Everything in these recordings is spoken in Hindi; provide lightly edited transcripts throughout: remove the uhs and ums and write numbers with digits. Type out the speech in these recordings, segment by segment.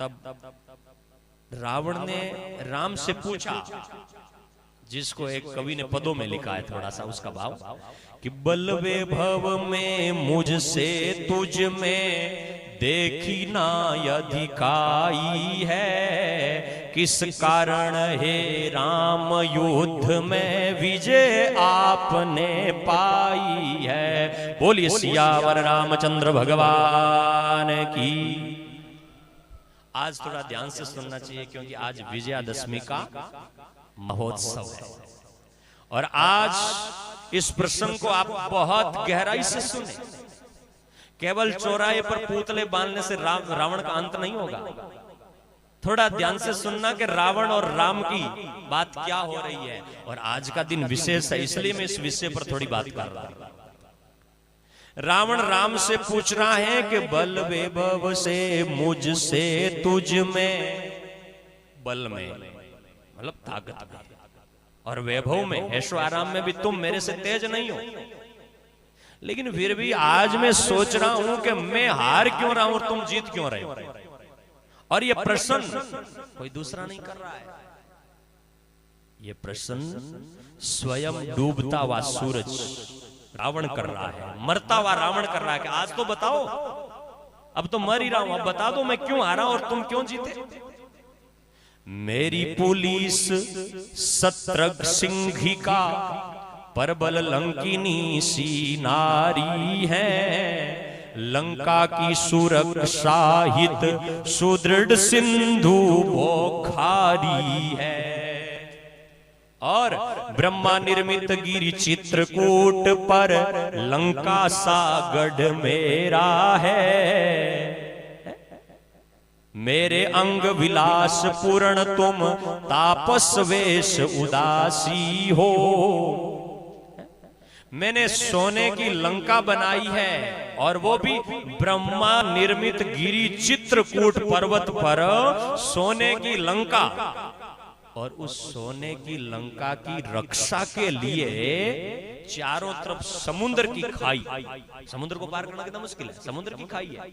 तब रावण ने राम से पूछा, जिसको एक कवि ने पदों में लिखा है, थोड़ा सा उसका भाव, कि बल वैभव में मुझसे तुझ में देखी ना अधिकाई है, किस कारण हे राम युद्ध में विजय आपने पाई है। बोलिए सियावर रामचंद्र भगवान की। आज थोड़ा ध्यान से सुनना चाहिए, क्योंकि आज विजयादशमी का महोत्सव है और आज इस प्रसंग को आप बहुत गहराई से सुने। केवल चौराहे पर पुतले बांधने से रावण का अंत नहीं होगा। थोड़ा ध्यान से सुनना कि रावण और राम की बात क्या हो रही है। और आज का दिन विशेष है, इसलिए मैं इस विषय पर थोड़ी बात कर रहा हूं। रावण राम से पूछ रहा है कि बल वैभव से मुझसे तुझ में, बल में मतलब ताकत में, और वैभव में ऐशो आराम में भी तुम मेरे से तेज नहीं हो। लेकिन फिर भी आज मैं सोच रहा हूं कि मैं हार क्यों रहा हूं और तुम जीत क्यों रहे हो। और ये प्रश्न कोई दूसरा नहीं कर रहा है, ये प्रश्न स्वयं डूबता हुआ सूरज रावण कर रहा है, मरता हुआ रावण कर रहा है कि आज तो बताओ, अब तो मर ही रहा हूं, अब बता दो मैं क्यों हारा और तुम क्यों जीते। मेरी पुलिस सत्रक सिंहिका परबल लंकिनी सी नारी है, लंका की सुरक्षा हित सुदृढ़ सिंधु बोखारी है, और ब्रह्मा निर्मित गिरि चित्रकूट पर लंका सा गढ़ मेरा है। मेरे अंग विलास पूर्ण तुम तापस वेश उदासी हो। मैंने सोने की लंका बनाई है और वो भी ब्रह्मा निर्मित गिरि चित्रकूट पर्वत पर सोने की लंका, और उस सोने की लंका की रक्षा के लिए चारों तरफ समुद्र की खाई, समुद्र को पार करना कितना मुश्किल है, समुद्र की खाई है,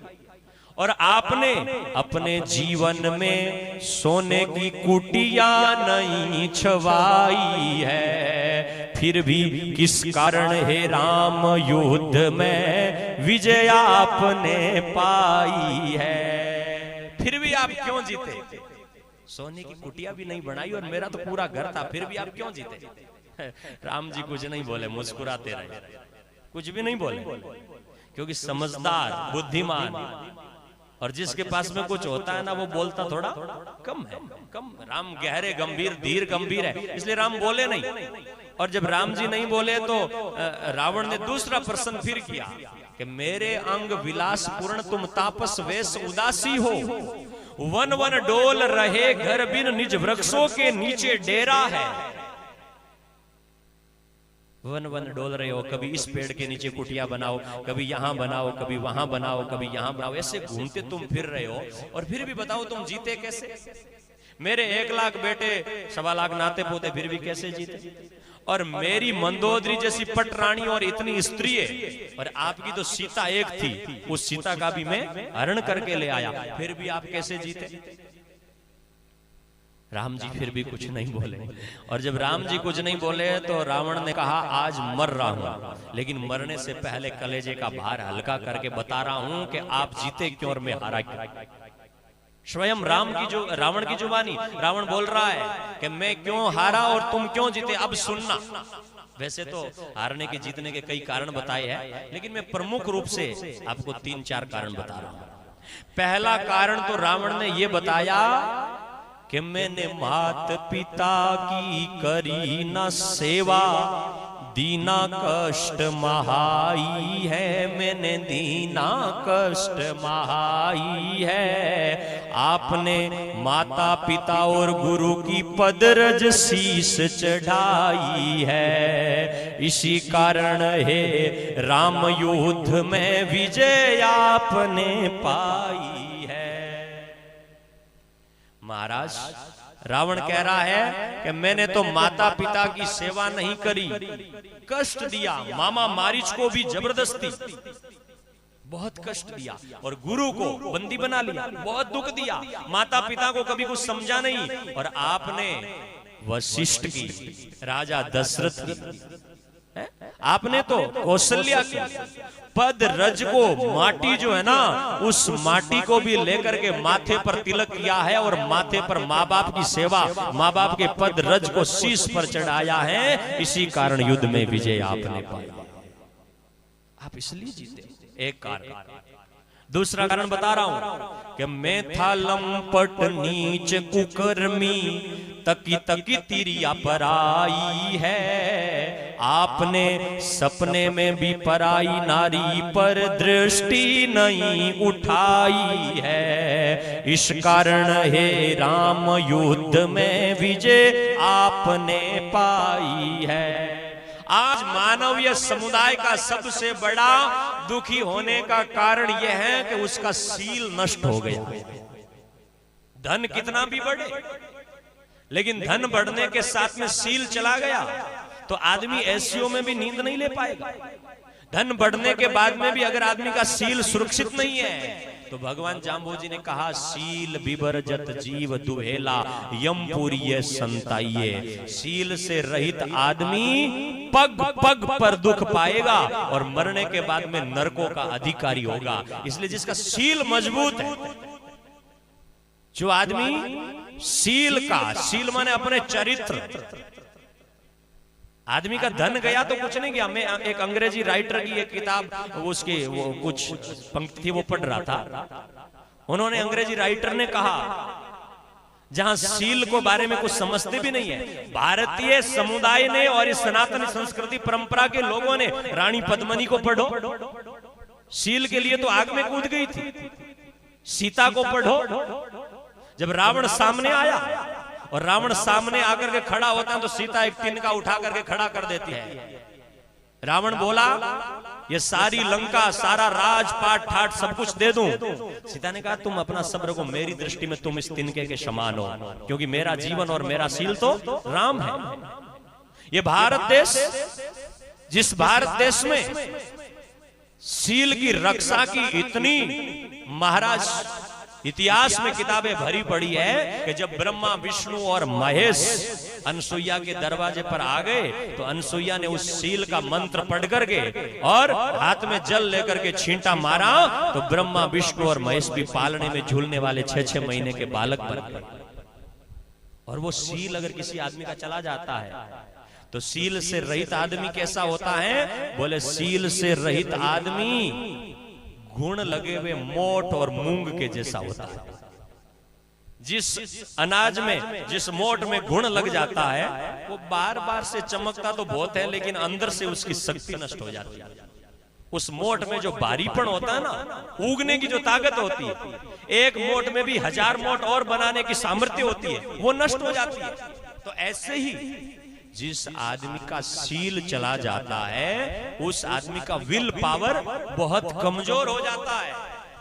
और आपने अपने जीवन में सोने की कुटिया नहीं छवाई है। फिर भी किस कारण हे राम युद्ध में विजय आपने पाई है। फिर भी आप क्यों जीते। सोने की कुटिया भी नहीं बनाई और मेरा तो पूरा घर था, फिर भी आप क्यों जीते। राम जी कुछ नहीं बोले, मुस्कुराते रहे, कुछ भी नहीं बोले, क्योंकि समझदार बुद्धिमान और जिसके पास में कुछ होता है ना वो बोलता थोड़ा कम है, कम। राम गहरे गंभीर धीर गंभीर है, इसलिए राम बोले नहीं। और जब राम जी नहीं बोले तो रावण ने दूसरा प्रश्न फिर किया कि मेरे अंग विलास पूर्ण तुम तापस वेश उदासी हो। वन वन डोल रहे घर बिन निज वृक्षों के नीचे डेरा है। वन वन डोल रहे हो, कभी इस पेड़ के नीचे कुटिया बनाओ, कभी यहां बनाओ, कभी वहां बनाओ, कभी यहां बनाओ, ऐसे घूमते तुम फिर रहे हो और फिर भी बताओ तुम जीते कैसे। मेरे 1 लाख बेटे 1.25 लाख नाते पोते, फिर भी कैसे जीते। और मेरी मंदोदरी जैसी पटरानी और इतनी स्त्री है, और आपकी तो सीता एक थी, उस सीता का भी मैं हरण करके ले आया, फिर भी आप कैसे जीते। राम जी फिर भी कुछ नहीं बोले। और जब राम जी कुछ नहीं बोले तो रावण ने कहा आज मर रहा हूं, लेकिन मरने से पहले कलेजे का भार हल्का करके बता रहा हूं कि आप जीते क्यों और मैं हारा क्यों। स्वयं रावण की जुबानी रावण बोल रहा है कि मैं क्यों हारा और तुम क्यों जीते। अब सुनना, वैसे तो हारने के जीतने के कई कारण बताए हैं, लेकिन मैं प्रमुख रूप से आपको 3-4 कारण बता रहा हूं। पहला कारण तो रावण ने यह बताया कि मैंने मात पिता की करी न सेवा, दीना कष्ट महाई है, मैंने दीना कष्ट महाई है। आपने माता पिता और गुरु की पदरज शीस चढ़ाई है, इसी कारण है राम युद्ध में विजय आपने पाई है। महाराज रावण कह रहा है कि मैंने तो माता पिता की सेवा नहीं करी, कष्ट दिया, मामा मारीच को भी जबरदस्ती बहुत कष्ट दिया और गुरु को बंदी बना लिया, बहुत दुख दिया, माता पिता को कभी कुछ समझा नहीं। और आपने वशिष्ठ की, राजा दशरथ की, आपने तो कौशल्या की, पद रज को, माटी जो है ना, उस माटी को भी लेकर के माथे पर तिलक किया है और माथे पर माँ बाप की सेवा, माँ बाप के पद रज को शीश पर चढ़ाया है। इसी कारण युद्ध में विजय आपने पाई। आप इसलिए जीते, एक कारण। दूसरा कारण बता रहा हूं कि मैं था लंपट नीच कुकर्मी, तकी तकी तिरिया पराई है। आपने सपने में भी पराई नारी पर दृष्टि नहीं उठाई है। इस कारण हे राम युद्ध में विजय आपने पाई है। आज मानवीय समुदाय का सबसे बड़ा दुखी होने का कारण यह है कि उसका सील नष्ट हो गया। धन कितना भी बढ़े, लेकिन धन बढ़ने के साथ में सील चला गया तो आदमी एसईओ में भी नींद नहीं ले पाएगा। धन बढ़ने के बाद में भी अगर आदमी का सील सुरक्षित नहीं है तो भगवान जाम्बोजी ने कहा, सील विवर्जत जीव दुहेला यमपुरीय संताइये। सील से रहित आदमी पग पग पर दुख पाएगा और मरने के बाद में नरकों का अधिकारी होगा। इसलिए जिसका सील मजबूत है, जो आदमी सील का, सील माने अपने चरित्र, आदमी का धन गया तो कुछ नहीं गया। मैं एक अंग्रेजी राइटर की एक किताब, उसकी वो कुछ पंक्ति थी वो पढ़ रहा था। उन्होंने, अंग्रेजी राइटर ने कहा, जहां सील को बारे में कुछ समझते भी नहीं है, भारतीय समुदाय ने और इस सनातन संस्कृति परंपरा के लोगों ने रानी पद्मिनी को पढ़ो, सील के लिए तो आग में कूद गई थी। सीता को पढ़ो, जब रावण सामने आया और रावण सामने आकर के खड़ा होता है तो सीता एक तिनका उठा करके खड़ा कर देती है। रावण बोला, ये सारी लंका, सारा राजपाट ठाट सब कुछ दे दूं। सीता ने कहा, तुम अपना सब्र को, मेरी दृष्टि में तुम इस तिनके के समान हो, क्योंकि मेरा जीवन और मेरा सील तो राम है। ये भारत देश, जिस भारत देश में सील की रक्षा की इतनी, महाराज इतिहास में किताबें भरी पड़ी है कि जब ब्रह्मा विष्णु और महेश अनसुईया के दरवाजे पर आ गए तो अनसुईया ने उस सील का मंत्र पढ़ करके और हाथ में जल लेकर के छींटा मारा तो ब्रह्मा विष्णु और महेश भी पालने में झूलने वाले 6-6 महीने के बालक बन गए। और वो सील अगर किसी आदमी का चला जाता है तो सील से रहित आदमी कैसा होता है? बोले सील से रहित आदमी गुण लगे हुए मोट और मूंग के जैसा होता है। जिस अनाज में, जिस मोट में गुण लग जाता है वो बार बार से चमकता तो बहुत है, लेकिन अंदर से उसकी शक्ति नष्ट हो जाती है। उस मोट में जो बारीपन होता है ना, उगने की जो ताकत होती है, एक मोट में भी 1000 मोट और बनाने की सामर्थ्य होती है, वो नष्ट हो जाती है। तो ऐसे ही जिस आदमी का सील चला जाता है उस आदमी का विल पावर बहुत कमजोर हो जाता है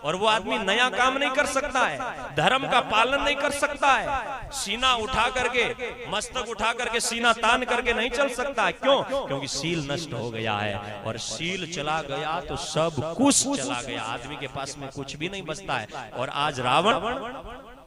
और वो आदमी नया काम नहीं कर सकता है, धर्म का पालन नहीं कर सकता है, सीना उठा करके, मस्तक उठा करके सीना तान करके नहीं चल सकता है। क्यों? क्योंकि सील नष्ट हो गया है और सील चला गया तो सब कुछ चला गया, आदमी के पास में कुछ भी नहीं बचता है। और आज रावण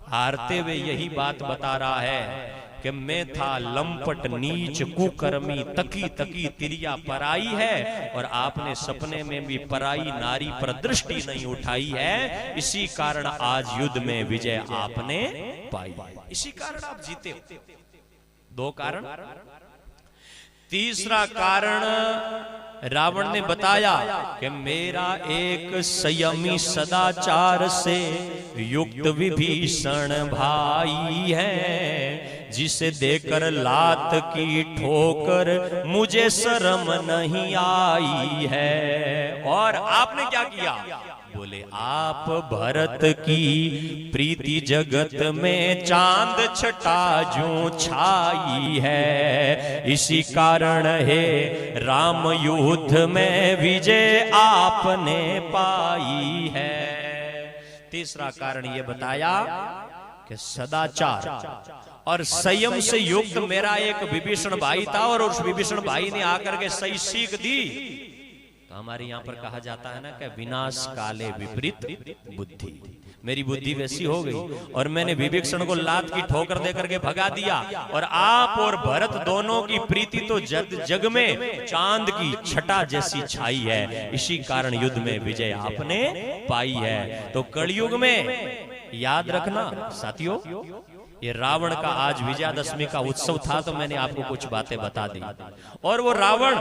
हारते हुए यही बात बता रहा है कि मैं था लंपट नीच कुकर्मी, तकी तकी तिरिया पराई है, और आपने सपने में भी पराई नारी पर दृष्टि नहीं उठाई है। इसी कारण आज युद्ध में विजय आपने पाई, इसी कारण आप जीते हो। 2 कारण। तीसरा कारण रावण ने बताया कि मेरा एक संयमी सदाचार से युक्त विभीषण भाई है, जिसे देकर लात की ठोकर मुझे शर्म नहीं आई है। और आपने क्या किया? बोले आप भरत की प्रीति जगत में चांद छटा जो छाई है, इसी कारण है राम युद्ध में विजय आपने पाई है। तीसरा कारण ये बताया कि सदाचार और संयम से युक्त मेरा एक विभीषण भाई था, और उस विभीषण भाई ने आकर के सही सीख दी तो हमारे यहाँ पर कहा जाता है ना कि विनाश काले विपरीत बुद्धि। मेरी बुद्धि वैसी हो गई और मैंने विभीषण को लात की ठोकर देकर के भगा दिया, और आप और भरत दोनों की प्रीति तो जग में चांद की छटा जैसी छाई है। इसी कारण युद्ध में विजय आपने पाई है। तो कलयुग में याद रखना साथियों, ये रावण का आज विजयादशमी का उत्सव था, तो मैंने आपको कुछ बातें बता दी। और वो रावण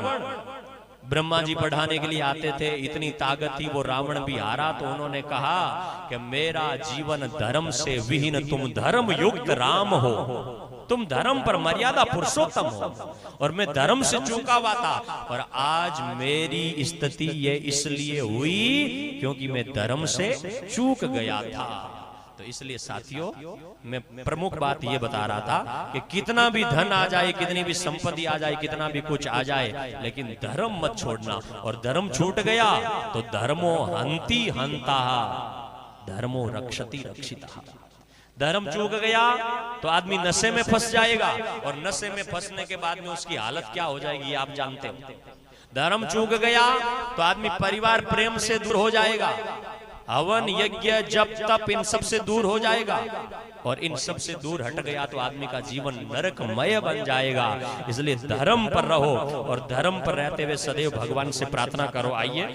ब्रह्मा जी पढ़ाने के लिए आते थे, इतनी ताकत थी, वो रावण भी हारा। तो उन्होंने कहा कि मेरा जीवन धर्म से विहीन, तुम धर्म युक्त राम हो, तुम धर्म पर मर्यादा पुरुषोत्तम हो, और मैं धर्म से चूका हुआ था। और आज मेरी स्थिति ये इसलिए हुई क्योंकि मैं धर्म से चूक गया था। तो इसलिए साथियों, मैं प्रमुख बात ये बता रहा था कि कितना भी धन आ जाए, कितनी भी संपत्ति आ जाए, कितना भी कुछ आ जाए, लेकिन धर्म मत छोड़ना। और धर्म छूट गया तो धर्मो हंति हंता, धर्मो रक्षति रक्षिता। धर्म चूक गया तो आदमी नशे में फंस जाएगा, और नशे में फंसने के बाद में उसकी हालत क्या हो जाएगी आप जानते हो। धर्म चूक गया तो आदमी परिवार प्रेम से दूर हो जाएगा, हवन यज्ञ जप तप इन सब से दूर हो जाएगा, और इन सब से दूर हट गया तो आदमी का जीवन नरकमय बन जाएगा। इसलिए धर्म पर रहो, और धर्म पर रहते हुए सदैव भगवान से प्रार्थना करो। आइए